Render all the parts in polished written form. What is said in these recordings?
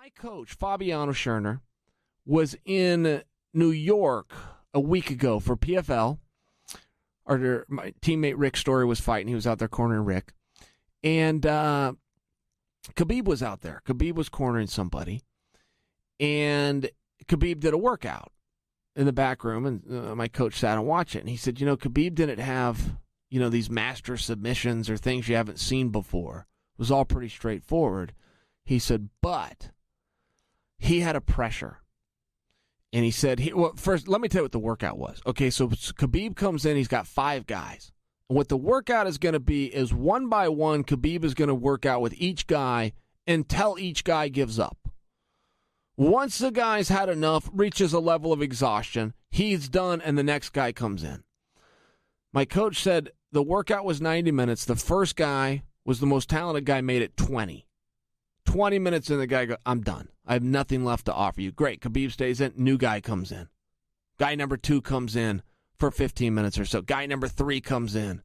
My coach, Fabiano Scherner, was in New York a week ago for PFL. My teammate Rick Story was fighting. He was out there cornering Rick. And Khabib was out there. Khabib was cornering somebody. And Khabib did a workout in the back room, and my coach sat and watched it. And he said, Khabib didn't have, these master submissions or things you haven't seen before. It was all pretty straightforward. He said, but he had a pressure. And he said, first, let me tell you what the workout was. Okay, so Khabib comes in, he's got 5 guys. And what the workout is going to be is one by one, Khabib is going to work out with each guy until each guy gives up. Once the guy's had enough, reaches a level of exhaustion, he's done, and the next guy comes in. My coach said the workout was 90 minutes. The first guy was the most talented guy, made it 20. 20 minutes in, the guy goes, I'm done. I have nothing left to offer you. Great. Khabib stays in. New guy comes in. Guy number 2 comes in for 15 minutes or so. Guy number 3 comes in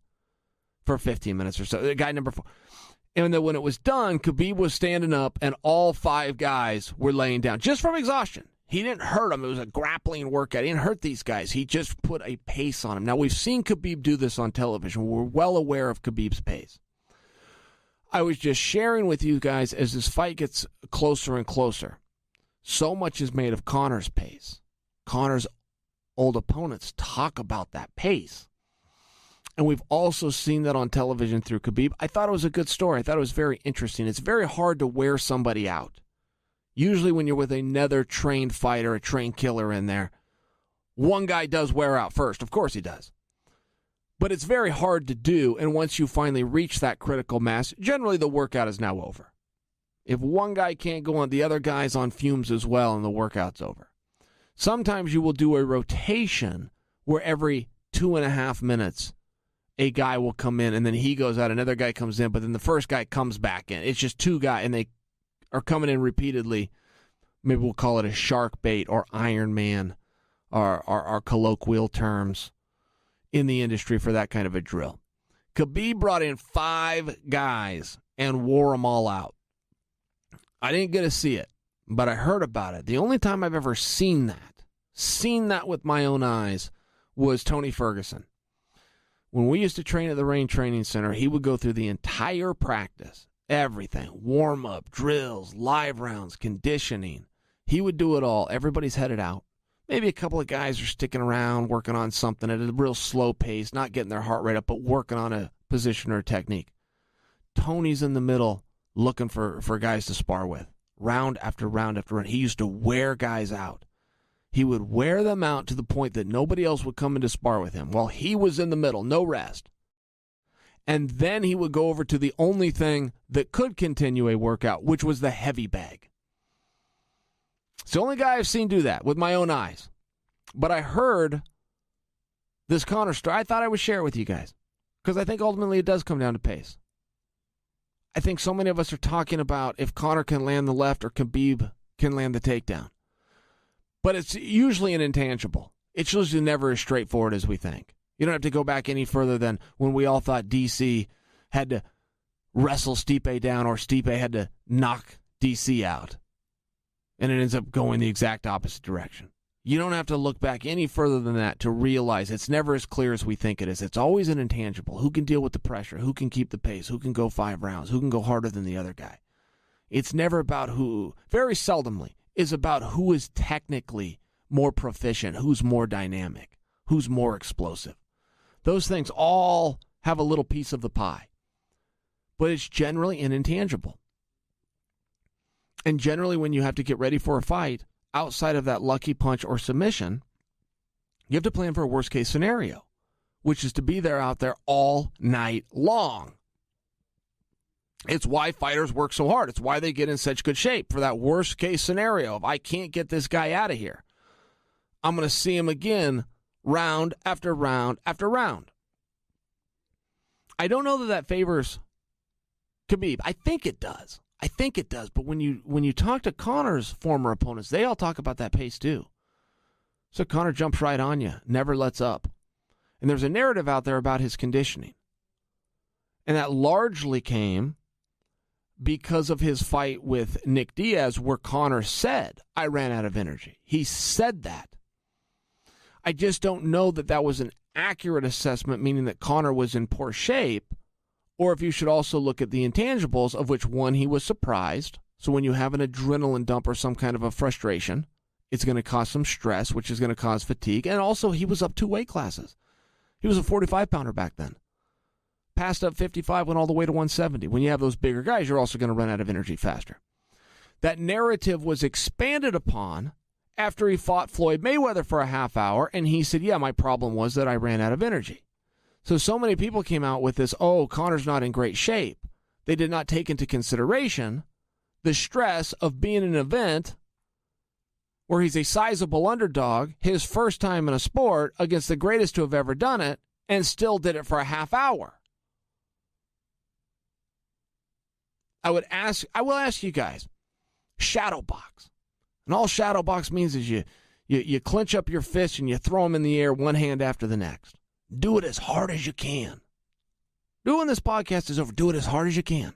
for 15 minutes or so. Guy number 4. And then when it was done, Khabib was standing up, and all 5 guys were laying down just from exhaustion. He didn't hurt them. It was a grappling workout. He didn't hurt these guys. He just put a pace on them. Now, we've seen Khabib do this on television. We're well aware of Khabib's pace. I was just sharing with you guys, as this fight gets closer and closer, so much is made of Conor's pace. Conor's old opponents talk about that pace. And we've also seen that on television through Khabib. I thought it was a good story. I thought it was very interesting. It's very hard to wear somebody out. Usually when you're with another trained fighter, a trained killer in there, one guy does wear out first. Of course he does. But it's very hard to do, and once you finally reach that critical mass, generally the workout is now over. If one guy can't go on, the other guy's on fumes as well, and the workout's over. Sometimes you will do a rotation where every 2.5 minutes, a guy will come in, and then he goes out, another guy comes in, but then the first guy comes back in. It's just 2 guys, and they are coming in repeatedly. Maybe we'll call it a shark bait or Iron Man, our colloquial terms in the industry for that kind of a drill. Khabib brought in 5 guys and wore them all out. I didn't get to see it, but I heard about it. The only time I've ever seen that with my own eyes, was Tony Ferguson. When we used to train at the Rain Training Center, he would go through the entire practice, everything, warm-up, drills, live rounds, conditioning. He would do it all. Everybody's headed out. Maybe a couple of guys are sticking around, working on something at a real slow pace, not getting their heart rate up, but working on a position or a technique. Tony's in the middle looking for guys to spar with, round after round after round. He used to wear guys out. He would wear them out to the point that nobody else would come in to spar with him while he was in the middle, no rest. And then he would go over to the only thing that could continue a workout, which was the heavy bag. It's the only guy I've seen do that with my own eyes. But I heard this Conor story. I thought I would share it with you guys because I think ultimately it does come down to pace. I think so many of us are talking about if Conor can land the left or Khabib can land the takedown. But it's usually an intangible. It's usually never as straightforward as we think. You don't have to go back any further than when we all thought DC had to wrestle Stipe down or Stipe had to knock DC out. And it ends up going the exact opposite direction. You don't have to look back any further than that to realize it's never as clear as we think it is. It's always an intangible. Who can deal with the pressure? Who can keep the pace? Who can go 5 rounds? Who can go harder than the other guy? It's never about who, very seldomly, is about who is technically more proficient, who's more dynamic, who's more explosive. Those things all have a little piece of the pie. But it's generally an intangible. And generally when you have to get ready for a fight, outside of that lucky punch or submission, you have to plan for a worst-case scenario, which is to be there out there all night long. It's why fighters work so hard. It's why they get in such good shape for that worst-case scenario. If I can't get this guy out of here, I'm going to see him again round after round after round. I don't know that favors Khabib. I think it does. But when you talk to Conor's former opponents, they all talk about that pace too. So Conor jumps right on you, never lets up. And there's a narrative out there about his conditioning. And that largely came because of his fight with Nick Diaz, where Conor said, I ran out of energy. He said that. I just don't know that that was an accurate assessment, meaning that Conor was in poor shape, or if you should also look at the intangibles, of which one, he was surprised. So when you have an adrenaline dump or some kind of a frustration, it's going to cause some stress, which is going to cause fatigue. And also, he was up 2 weight classes. He was a 45-pounder back then. Passed up 55, went all the way to 170. When you have those bigger guys, you're also going to run out of energy faster. That narrative was expanded upon after he fought Floyd Mayweather for a half hour, and he said, yeah, my problem was that I ran out of energy. So many people came out with this, oh, Conor's not in great shape. They did not take into consideration the stress of being in an event where he's a sizable underdog, his first time in a sport, against the greatest to have ever done it, and still did it for a half hour. I will ask you guys, shadow box. And all shadow box means is you clench up your fists and you throw them in the air one hand after the next. Do it as hard as you can. When this podcast is over, do it as hard as you can.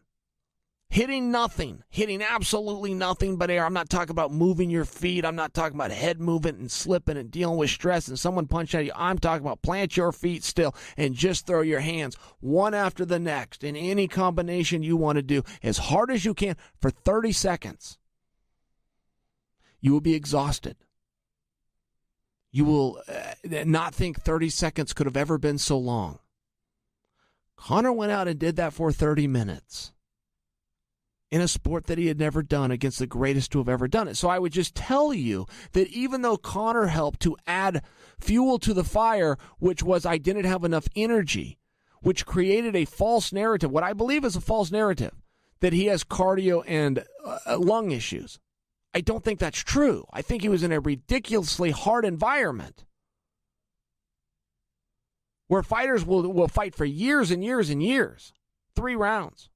Hitting nothing, hitting absolutely nothing but air. I'm not talking about moving your feet. I'm not talking about head movement and slipping and dealing with stress and someone punch at you. I'm talking about plant your feet still and just throw your hands one after the next in any combination you want to do as hard as you can for 30 seconds. You will be exhausted. You will not think 30 seconds could have ever been so long. Conor went out and did that for 30 minutes. In a sport that he had never done against the greatest to have ever done it. So I would just tell you that even though Conor helped to add fuel to the fire, which was I didn't have enough energy, which created a false narrative, what I believe is a false narrative, that he has cardio and lung issues. I don't think that's true. I think he was in a ridiculously hard environment where fighters will fight for years and years and years. 3 rounds.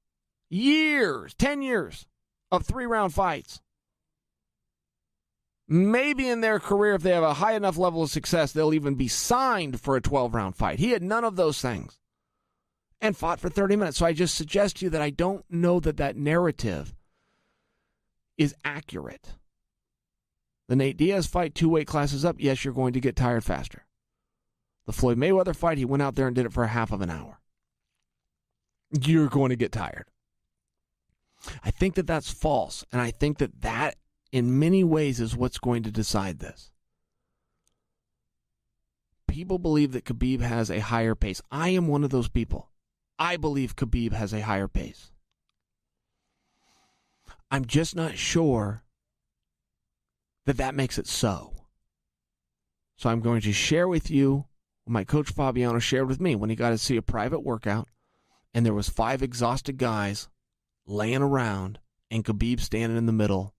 Years, 10 years of 3-round fights. Maybe in their career, if they have a high enough level of success, they'll even be signed for a 12-round fight. He had none of those things and fought for 30 minutes. So I just suggest to you that I don't know that narrative is accurate. The Nate Diaz fight, 2 weight classes up, yes, you're going to get tired faster. The Floyd Mayweather fight, he went out there and did it for a half of an hour. You're going to get tired. I think that that's false, and I think that in many ways is what's going to decide this. People believe that Khabib has a higher pace. I am one of those people. I believe Khabib has a higher pace. I'm just not sure that makes it so. So I'm going to share with you what my coach Fabiano shared with me when he got to see a private workout, and there was 5 exhausted guys laying around, and Khabib standing in the middle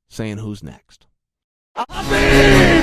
saying, who's next? Khabib!